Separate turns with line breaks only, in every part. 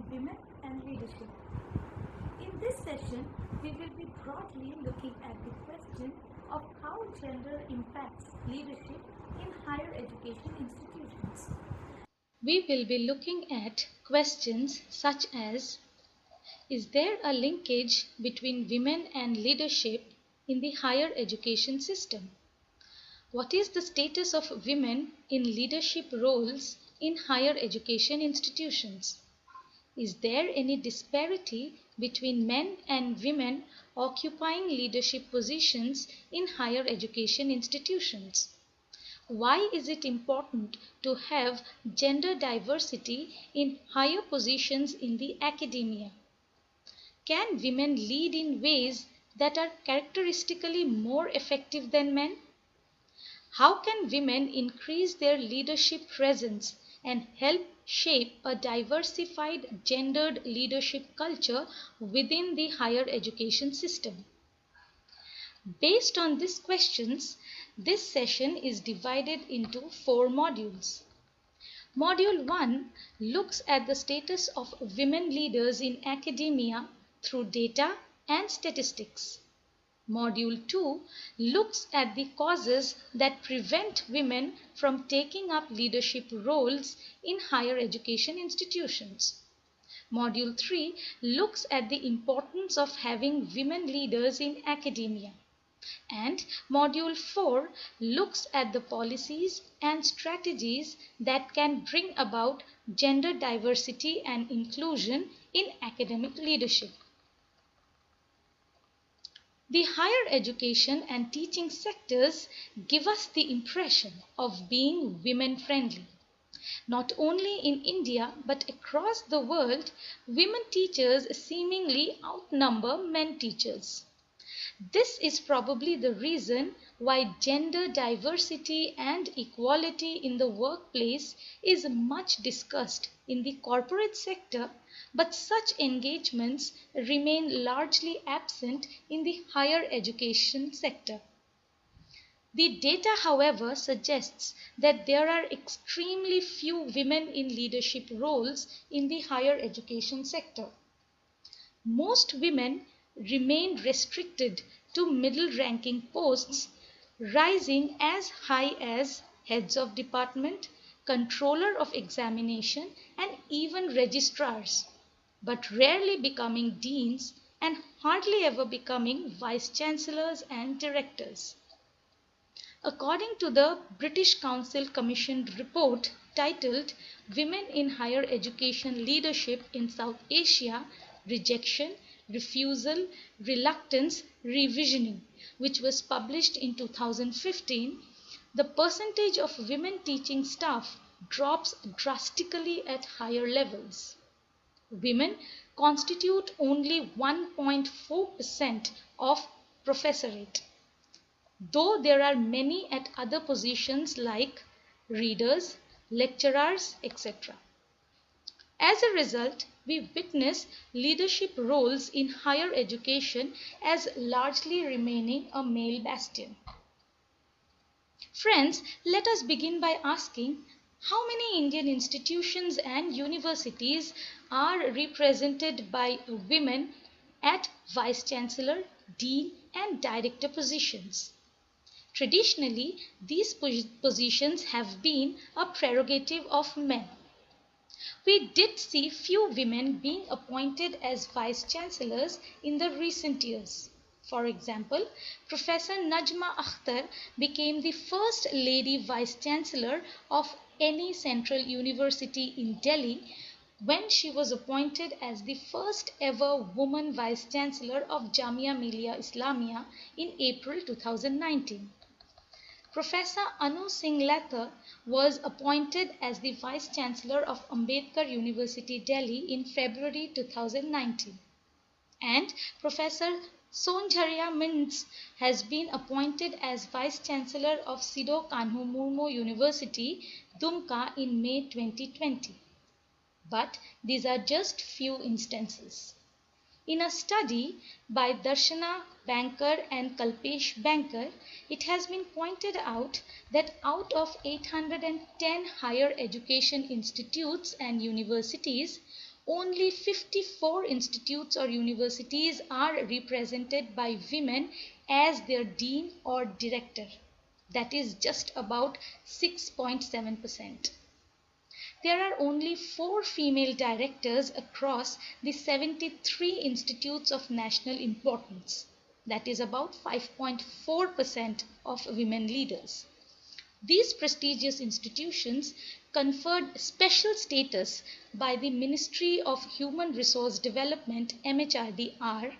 on women and leadership. In this session, we will be broadly looking at the question of how gender impacts leadership in higher education institutions. We will be looking at questions such as: is there a linkage between women and leadership in the higher education system? What is the status of women in leadership roles in higher education institutions? Is there any disparity between men and women occupying leadership positions in higher education institutions? Why is it important to have gender diversity in higher positions in the academia? Can women lead in ways that are characteristically more effective than men? How can women increase their leadership presence and help shape a diversified gendered leadership culture within the higher education system? Based on these questions, this session is divided into 4 modules. Module 1 looks at the status of women leaders in academia through data and statistics. Module 2 looks at the causes that prevent women from taking up leadership roles in higher education institutions. Module 3 looks at the importance of having women leaders in academia. And Module 4 looks at the policies and strategies that can bring about gender diversity and inclusion in academic leadership. The higher education and teaching sectors give us the impression of being women-friendly. Not only in India but across the world, women teachers seemingly outnumber men teachers. This is probably the reason why gender diversity and equality in the workplace is much discussed in the corporate sector, but such engagements remain largely absent in the higher education sector. The data, however, suggests that there are extremely few women in leadership roles in the higher education sector. Most women remain restricted to middle-ranking posts, rising as high as heads of department, controller of examination, and even registrars, but rarely becoming deans and hardly ever becoming vice chancellors and directors. According to the British Council commissioned report titled Women in Higher Education Leadership in South Asia, Rejection, Refusal, Reluctance, Revisioning, which was published in 2015, the percentage of women teaching staff drops drastically at higher levels. Women constitute only 1.4% of professorate, though there are many at other positions like readers, lecturers, etc. As a result, we witness leadership roles in higher education as largely remaining a male bastion. Friends, let us begin by asking how many Indian institutions and universities are represented by women at Vice Chancellor, Dean, and Director positions. Traditionally, these positions have been a prerogative of men. We did see few women being appointed as vice chancellors in the recent years. For example, Professor Najma Akhtar became the first lady vice chancellor of any central university in Delhi when she was appointed as the first ever woman vice chancellor of Jamia Millia Islamia in April 2019. Professor Anu Singh Lathar was appointed as the Vice Chancellor of Ambedkar University, Delhi in February 2019. And Professor Sonjharya Mintz has been appointed as Vice Chancellor of Sidho Kanhu Murmu University, Dumka in May 2020. But these are just few instances. In a study by Darshana Banker and Kalpesh Banker, it has been pointed out that out of 810 higher education institutes and universities, only 54 institutes or universities are represented by women as their dean or director. That is just about 6.7%. There are only 4 female directors across the 73 institutes of national importance. That is about 5.4% of women leaders. These prestigious institutions conferred special status by the Ministry of Human Resource Development MHRDR,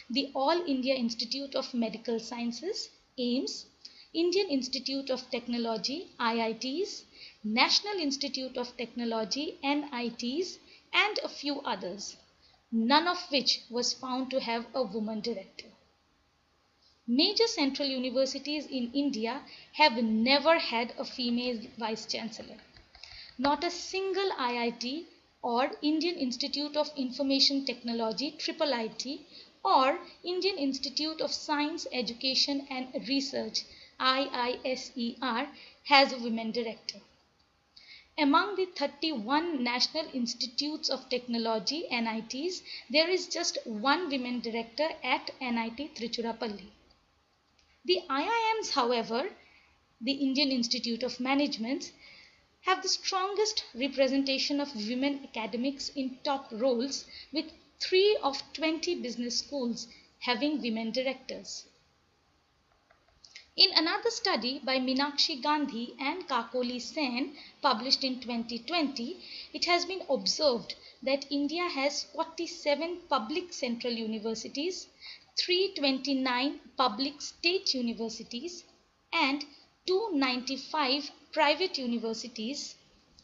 the All India Institute of Medical Sciences AIIMS, Indian Institute of Technology IITs, National Institute of Technology NITs, and a few others, none of which was found to have a woman director. Major central universities in India have never had a female vice chancellor. Not a single IIT or Indian Institute of Information Technology IIIT or Indian Institute of Science, Education and Research IISER has a women director. Among the 31 National Institutes of Technology NITs, there is just one women director at NIT Trichurapalli. The IIMs, however, the Indian Institute of Management, have the strongest representation of women academics in top roles, with 3 of 20 business schools having women directors. In another study by Meenakshi Gandhi and Kakoli Sen, published in 2020, it has been observed that India has 47 public central universities, 329 public state universities, and 295 private universities,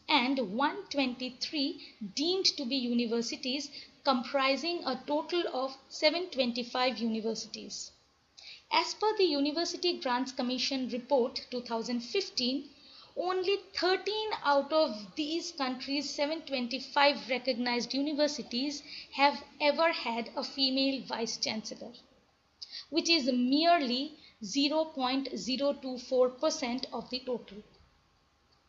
and 123 deemed to be universities, comprising a total of 725 universities. As per the University Grants Commission Report 2015, only 13 out of these countries' 725 recognized universities have ever had a female vice chancellor, which is merely 0.024% of the total.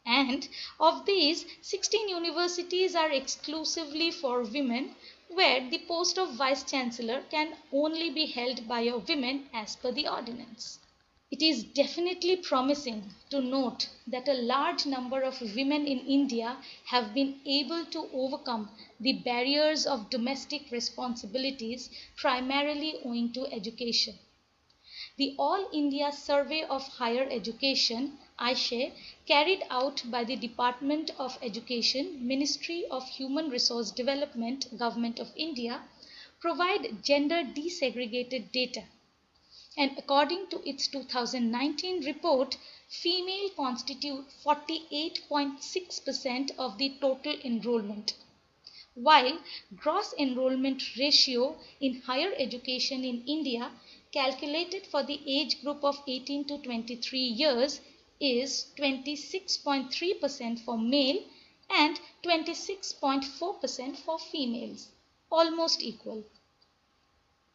And of these, 16 universities are exclusively for women, where the post of vice chancellor can only be held by a woman as per the ordinance. It is definitely promising to note that a large number of women in India have been able to overcome the barriers of domestic responsibilities, primarily owing to education. The All India Survey of Higher Education (AISHE), carried out by the Department of Education, Ministry of Human Resource Development, Government of India, provide gender desegregated data. And according to its 2019 report, female constitute 48.6% of the total enrollment, while gross enrollment ratio in higher education in India, calculated for the age group of 18 to 23 years, is 26.3% for male and 26.4% for females, almost equal.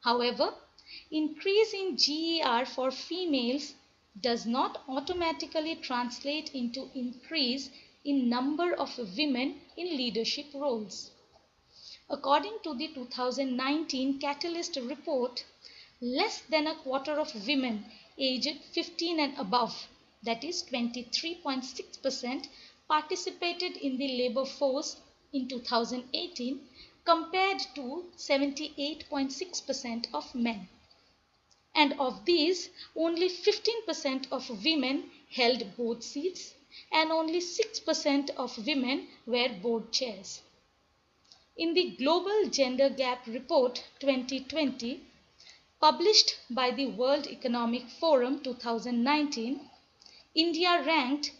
However, increase in GER for females does not automatically translate into increase in number of women in leadership roles. According to the 2019 Catalyst report, less than a quarter of women aged 15 and above, that is 23.6%, participated in the labor force in 2018 compared to 78.6% of men. And of these, only 15% of women held board seats and only 6% of women were board chairs. In the Global Gender Gap Report 2020, published by the World Economic Forum 2019, India ranked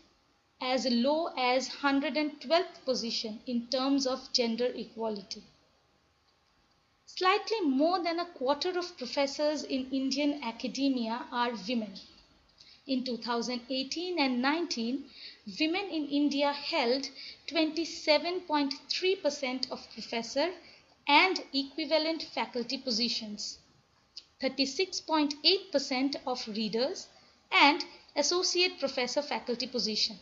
as low as 112th position in terms of gender equality. Slightly more than a quarter of professors in Indian academia are women. In 2018 and 19, women in India held 27.3% of professor and equivalent faculty positions, 36.8% of readers and associate professor faculty position,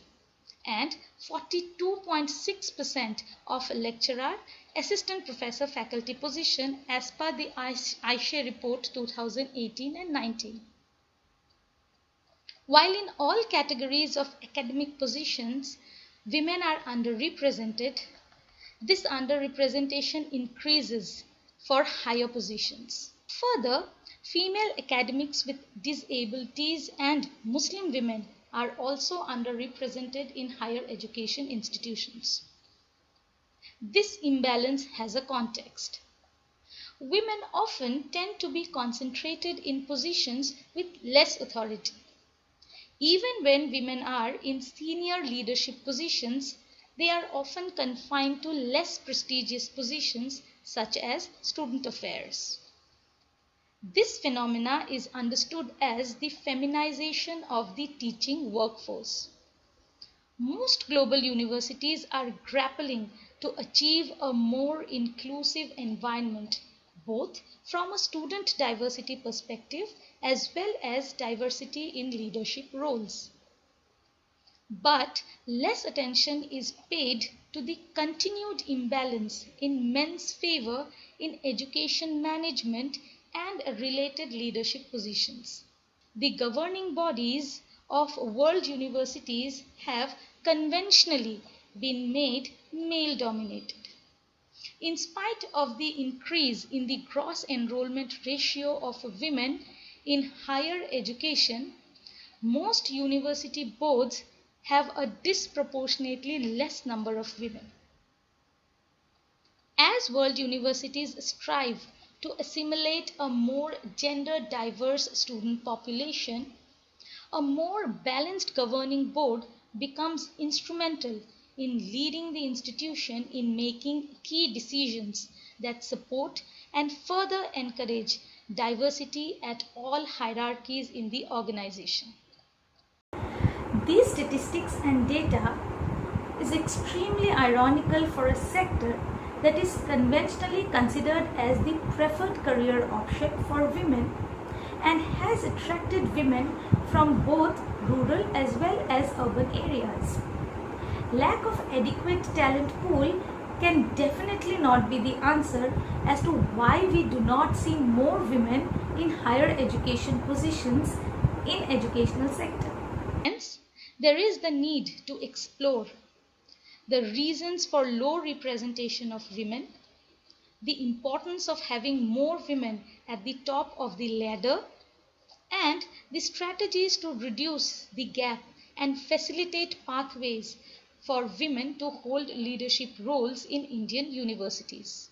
and 42.6% of lecturer, assistant professor faculty position as per the Aisha report 2018 and 19. While in all categories of academic positions, women are underrepresented, this underrepresentation increases for higher positions. Further, female academics with disabilities and Muslim women are also underrepresented in higher education institutions. This imbalance has a context. Women often tend to be concentrated in positions with less authority. Even when women are in senior leadership positions, they are often confined to less prestigious positions such as student affairs. This phenomena is understood as the feminization of the teaching workforce. Most global universities are grappling to achieve a more inclusive environment, both from a student diversity perspective as well as diversity in leadership roles. But less attention is paid to the continued imbalance in men's favor in education management and related leadership positions. The governing bodies of world universities have conventionally been made male dominated. In spite of the increase in the gross enrollment ratio of women in higher education, most university boards have a disproportionately less number of women. As world universities strive to assimilate a more gender diverse student population, a more balanced governing board becomes instrumental in leading the institution in making key decisions that support and further encourage diversity at all hierarchies in the organization. These statistics and data is extremely ironical for a sector that is conventionally considered as the preferred career option for women and has attracted women from both rural as well as urban areas. Lack of adequate talent pool can definitely not be the answer as to why we do not see more women in higher education positions in educational sector. Hence, there is the need to explore the reasons for low representation of women, the importance of having more women at the top of the ladder, and the strategies to reduce the gap and facilitate pathways for women to hold leadership roles in Indian universities.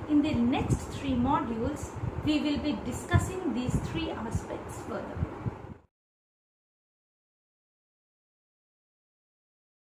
In the next 3 modules, we will be discussing these 3 aspects further.